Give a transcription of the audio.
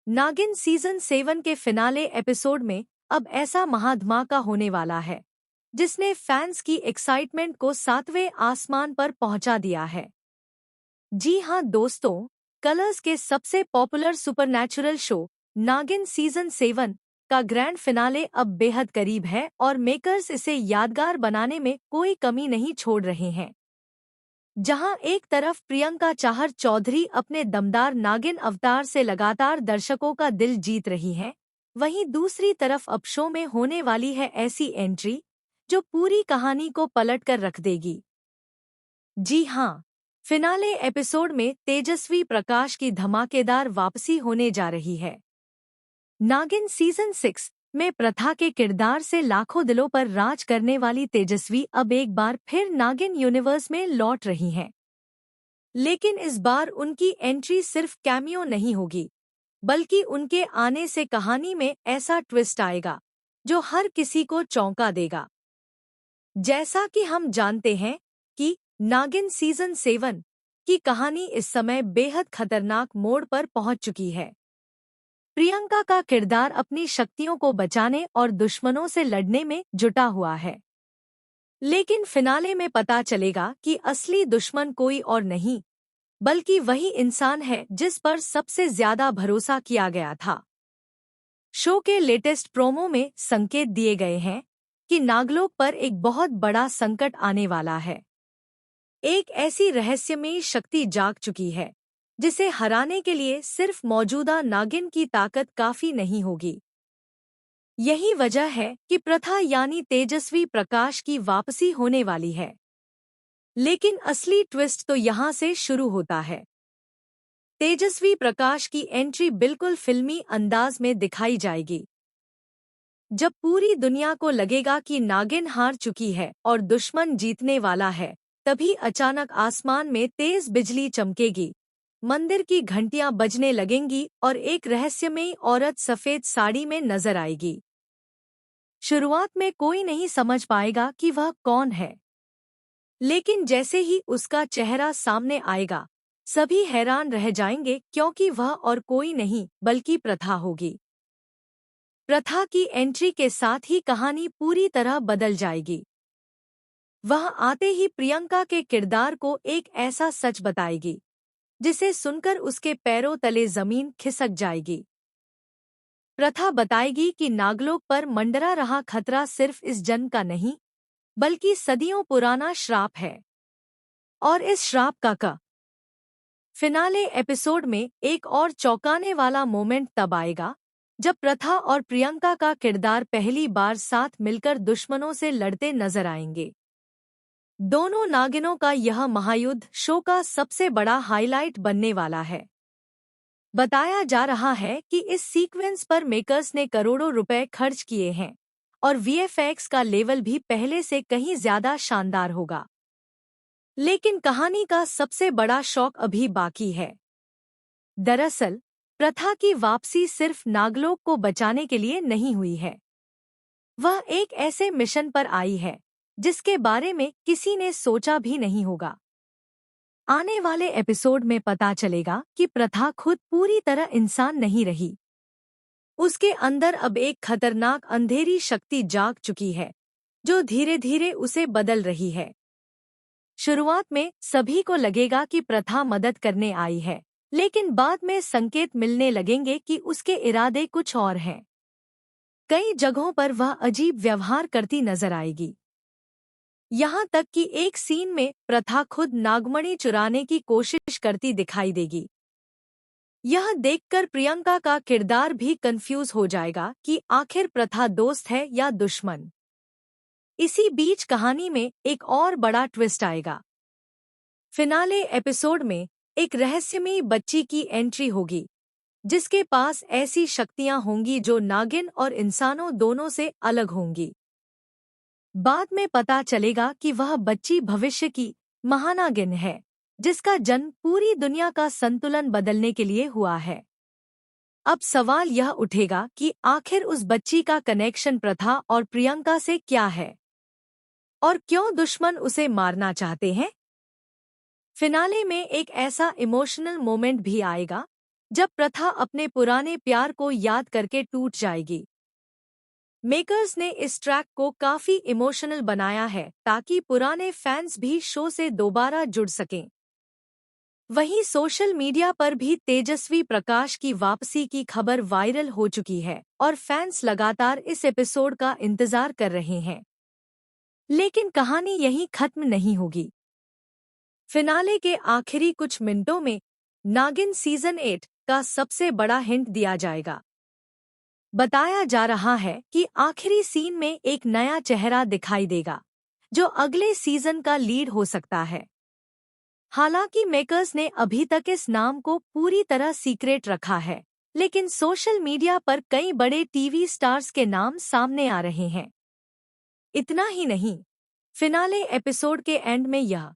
नागिन सीजन 7 के finale episode में अब ऐसा महाधमाका होने वाला है जिसने फैंस की एक्साइटमेंट को 7वें आसमान पर पहुंचा दिया है। जी हां दोस्तों, कलर्स के सबसे पॉपुलर सुपरनैचुरल शो नागिन सीजन 7 का ग्रैंड फिनाले अब बेहद करीब है और मेकर्स इसे यादगार बनाने में कोई कमी नहीं छोड़ रहे हैं। जहां एक तरफ प्रियंका चाहर चौधरी अपने दमदार नागिन अवतार से लगातार दर्शकों का दिल जीत रही हैं, वहीं दूसरी तरफ अब शो में होने वाली है ऐसी एंट्री जो पूरी कहानी को पलट कर रख देगी। जी हां, फिनाले एपिसोड में तेजस्वी प्रकाश की धमाकेदार वापसी होने जा रही है। नागिन सीजन 6 में प्रथा के किरदार से लाखों दिलों पर राज करने वाली तेजस्वी अब एक बार फिर नागिन यूनिवर्स में लौट रही हैं। लेकिन इस बार उनकी एंट्री सिर्फ कैमियो नहीं होगी, बल्कि उनके आने से कहानी में ऐसा ट्विस्ट आएगा जो हर किसी को चौंका देगा। जैसा कि हम जानते हैं कि नागिन सीजन 7 की कहानी इस समय बेहद खतरनाक मोड़ पर पहुंच चुकी है। प्रियंका का किरदार अपनी शक्तियों को बचाने और दुश्मनों से लड़ने में जुटा हुआ है। लेकिन फिनाले में पता चलेगा कि असली दुश्मन कोई और नहीं, बल्कि वही इंसान है जिस पर सबसे ज्यादा भरोसा किया गया था। शो के लेटेस्ट प्रोमो में संकेत दिए गए हैं कि नागलोक पर एक बहुत बड़ा संकट आने वाला है। एक ऐसी रहस्यमयी शक्ति जाग चुकी है जिसे हराने के लिए सिर्फ मौजूदा नागिन की ताकत काफी नहीं होगी। यही वजह है कि प्रथा यानी तेजस्वी प्रकाश की वापसी होने वाली है। लेकिन असली ट्विस्ट तो यहाँ से शुरू होता है। तेजस्वी प्रकाश की एंट्री बिल्कुल फिल्मी अंदाज में दिखाई जाएगी। जब पूरी दुनिया को लगेगा कि नागिन हार चुकी है और दुश्मन जीतने वाला है, तभी अचानक आसमान में तेज बिजली चमकेगी, मंदिर की घंटियां बजने लगेंगी और एक रहस्यमयी औरत सफेद साड़ी में नजर आएगी। शुरुआत में कोई नहीं समझ पाएगा कि वह कौन है, लेकिन जैसे ही उसका चेहरा सामने आएगा, सभी हैरान रह जाएंगे क्योंकि वह और कोई नहीं बल्कि प्रथा होगी। प्रथा की एंट्री के साथ ही कहानी पूरी तरह बदल जाएगी। वह आते ही प्रियंका के किरदार को एक ऐसा सच बताएगी जिसे सुनकर उसके पैरों तले जमीन खिसक जाएगी। प्रथा बताएगी कि नागलोक पर मंडरा रहा खतरा सिर्फ इस जन्म का नहीं, बल्कि सदियों पुराना श्राप है। और इस श्राप का फिनाले एपिसोड में एक और चौंकाने वाला मोमेंट तब आएगा जब प्रथा और प्रियंका का किरदार पहली बार साथ मिलकर दुश्मनों से लड़ते नजर आएंगे। दोनों नागिनों का यह महायुद्ध शो का सबसे बड़ा हाइलाइट बनने वाला है। बताया जा रहा है कि इस सीक्वेंस पर मेकर्स ने करोड़ों रुपए खर्च किए हैं और वीएफएक्स का लेवल भी पहले से कहीं ज्यादा शानदार होगा। लेकिन कहानी का सबसे बड़ा शौक अभी बाकी है। दरअसल प्रथा की वापसी सिर्फ नागलोक को बचाने के लिए नहीं हुई है। वह एक ऐसे मिशन पर आई है जिसके बारे में किसी ने सोचा भी नहीं होगा। आने वाले एपिसोड में पता चलेगा कि प्रथा खुद पूरी तरह इंसान नहीं रही। उसके अंदर अब एक खतरनाक अंधेरी शक्ति जाग चुकी है जो धीरे धीरे उसे बदल रही है। शुरुआत में सभी को लगेगा कि प्रथा मदद करने आई है, लेकिन बाद में संकेत मिलने लगेंगे कि उसके इरादे कुछ और हैं। कई जगहों पर वह अजीब व्यवहार करती नजर आएगी। यहाँ तक कि एक सीन में प्रथा खुद नागमणि चुराने की कोशिश करती दिखाई देगी। यह देखकर प्रियंका का किरदार भी कंफ्यूज हो जाएगा कि आखिर प्रथा दोस्त है या दुश्मन। इसी बीच कहानी में एक और बड़ा ट्विस्ट आएगा। फिनाले एपिसोड में एक रहस्यमयी बच्ची की एंट्री होगी जिसके पास ऐसी शक्तियां होंगी जो नागिन और इंसानों दोनों से अलग होंगी। बाद में पता चलेगा कि वह बच्ची भविष्य की महानागिन है जिसका जन्म पूरी दुनिया का संतुलन बदलने के लिए हुआ है। अब सवाल यह उठेगा कि आखिर उस बच्ची का कनेक्शन प्रथा और प्रियंका से क्या है और क्यों दुश्मन उसे मारना चाहते हैं। फिनाले में एक ऐसा इमोशनल मोमेंट भी आएगा जब प्रथा अपने पुराने प्यार को याद करके टूट जाएगी। मेकर्स ने इस ट्रैक को काफी इमोशनल बनाया है ताकि पुराने फैंस भी शो से दोबारा जुड़ सकें। वहीं सोशल मीडिया पर भी तेजस्वी प्रकाश की वापसी की खबर वायरल हो चुकी है और फैंस लगातार इस एपिसोड का इंतजार कर रहे हैं। लेकिन कहानी यहीं खत्म नहीं होगी। फिनाले के आखिरी कुछ मिनटों में नागिन सीजन 8 का सबसे बड़ा हिंट दिया जाएगा। बताया जा रहा है कि आखिरी सीन में एक नया चेहरा दिखाई देगा, जो अगले सीजन का लीड हो सकता है। हालांकि मेकर्स ने अभी तक इस नाम को पूरी तरह सीक्रेट रखा है, लेकिन सोशल मीडिया पर कई बड़े टीवी स्टार्स के नाम सामने आ रहे हैं। इतना ही नहीं, फिनाले एपिसोड के एंड में यह